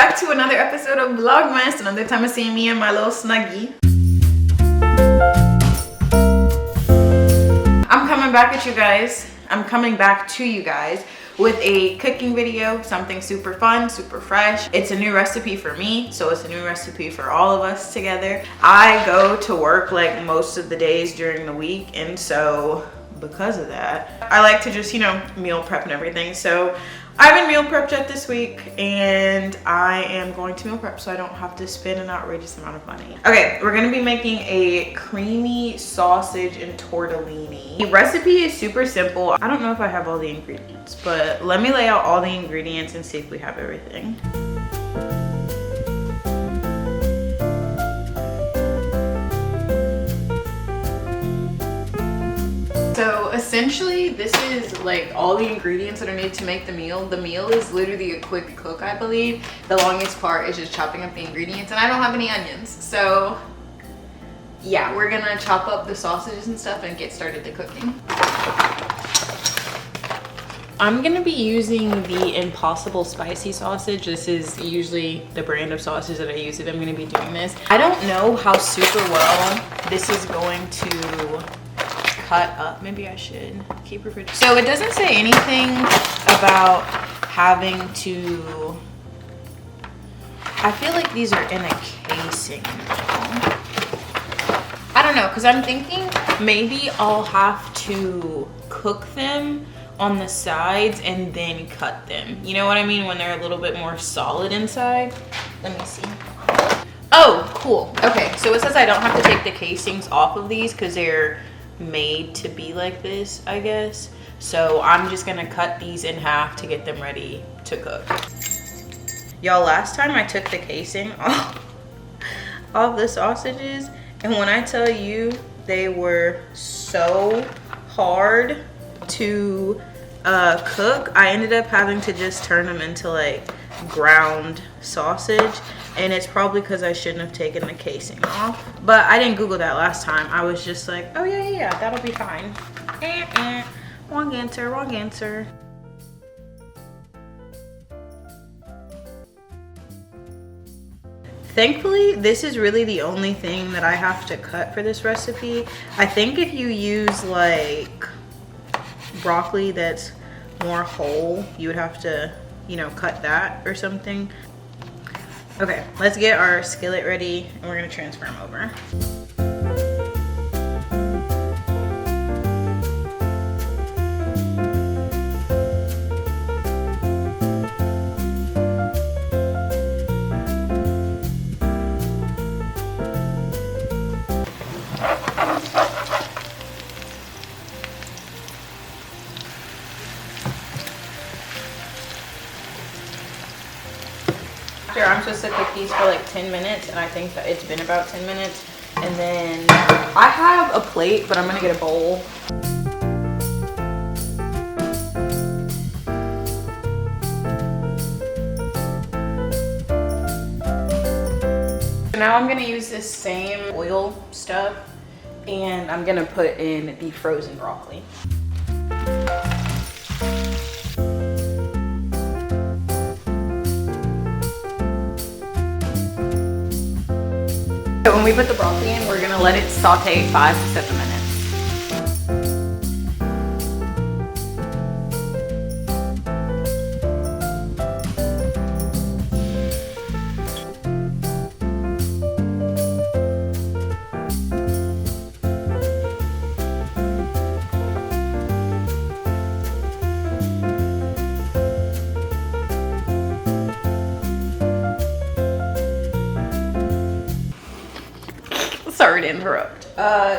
back to another episode of Vlogmas. Another time of seeing me and my little snuggie. I'm coming back at you guys. I'm coming back to you guys with a cooking video, something super fun, super fresh. It's a new recipe for me, so it's a new recipe for all of us together. I go to work like most of the days during the week, and so because of that, I like to just, you know, meal prep and everything. So I've been meal prepped yet this week, and I am going to meal prep so I don't have to spend an outrageous amount of money. Okay, we're gonna be making a creamy sausage and tortellini. The recipe is super simple. I don't know if I have all the ingredients, but let me lay out all the ingredients and see if we have everything. So essentially, this is like all the ingredients that are needed to make the meal. The meal is literally a quick cook, I believe. The longest part is just chopping up the ingredients, and I don't have any onions. So yeah, we're gonna chop up the sausages and stuff and get started the cooking. I'm gonna be using the Impossible Spicy sausage. This is usually the brand of sausage that I use if I'm gonna be doing this. I don't know how super well this is going to cut up. Maybe I should keep refrigerated. So it doesn't say anything about having to, I feel like these are in a casing though. I don't know, because I'm thinking maybe I'll have to cook them on the sides and then cut them. You know what I mean? When they're a little bit more solid inside. Let me see. Oh, cool. Okay, so it says I don't have to take the casings off of these because they're made to be like this, I guess. So I'm just gonna cut these in half to get them ready to cook. Y'all, last time I took the casing off the sausages, and when I tell you they were so hard to cook, I ended up having to just turn them into like ground sausage, and it's probably because I shouldn't have taken the casing off. But I didn't Google that last time. I was just like, oh yeah, that'll be fine. Wrong answer, wrong answer. Thankfully, this is really the only thing that I have to cut for this recipe. I think if you use like broccoli that's more whole, you would have to, you know, cut that or something. Okay, let's get our skillet ready and we're gonna transfer them over. I'm supposed to cook these for like 10 minutes, and I think that it's been about 10 minutes. And then I have a plate, but I'm gonna get a bowl. So now I'm gonna use this same oil stuff, and I'm gonna put in the frozen broccoli. So when we put the broccoli in, we're gonna let it saute 5 to 7 minutes. Sorry to interrupt.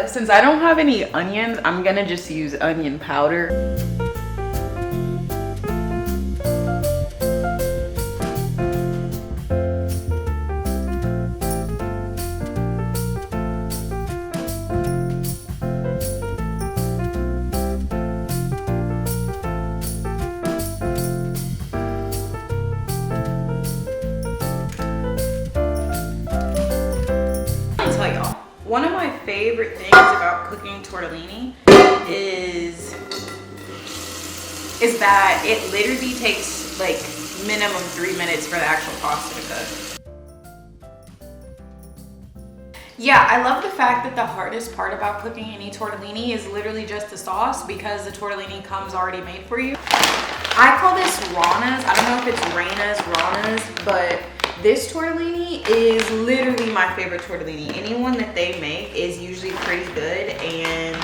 Since I don't have any onions, I'm gonna just use onion powder. One of my favorite things about cooking tortellini is that it literally takes like minimum 3 minutes for the actual pasta to cook. Yeah, I love the fact that the hardest part about cooking any tortellini is literally just the sauce, because the tortellini comes already made for you. I call this ranas. I don't know if it's ranas, but this tortellini is literally my favorite tortellini. Anyone that they make is usually pretty good and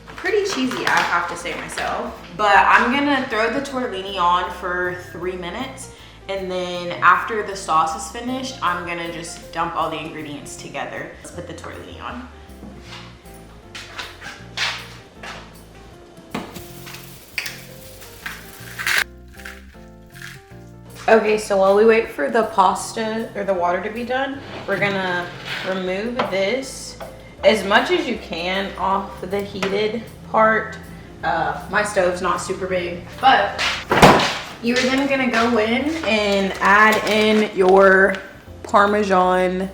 pretty cheesy, I have to say myself. But I'm gonna throw the tortellini on for 3 minutes, and then after the sauce is finished, I'm gonna just dump all the ingredients together. Let's put the tortellini on. Okay, so while we wait for the pasta or the water to be done, we're gonna remove this as much as you can off the heated part. My stove's not super big, but you're then gonna go in and add in your Parmesan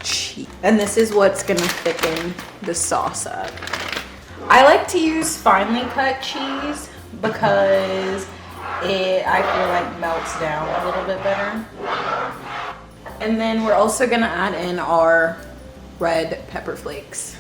cheese. And this is what's gonna thicken the sauce up. I like to use finely cut cheese because I feel like melts down a little bit better. And then we're also gonna add in our red pepper flakes.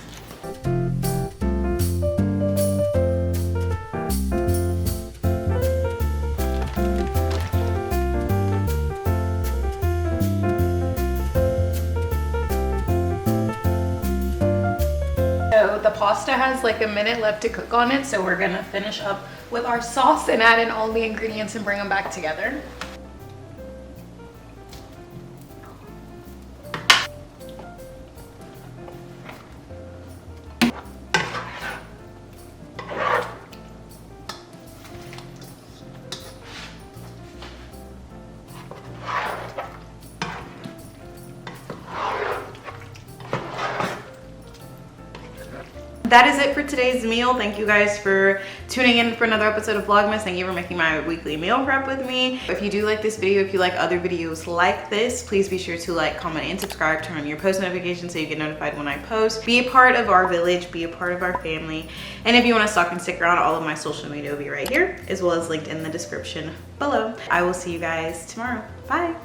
So the pasta has like a minute left to cook on it, so we're gonna finish up with our sauce and add in all the ingredients and bring them back together. That is it for today's meal. Thank you guys for tuning in for another episode of Vlogmas. Thank you for making my weekly meal prep with me. If you do like this video, if you like other videos like this, please be sure to like, comment, and subscribe. Turn on your post notifications so you get notified when I post. Be a part of our village, be a part of our family. And if you want to stalk and stick around, all of my social media will be right here, as well as linked in the description below. I will see you guys tomorrow. Bye.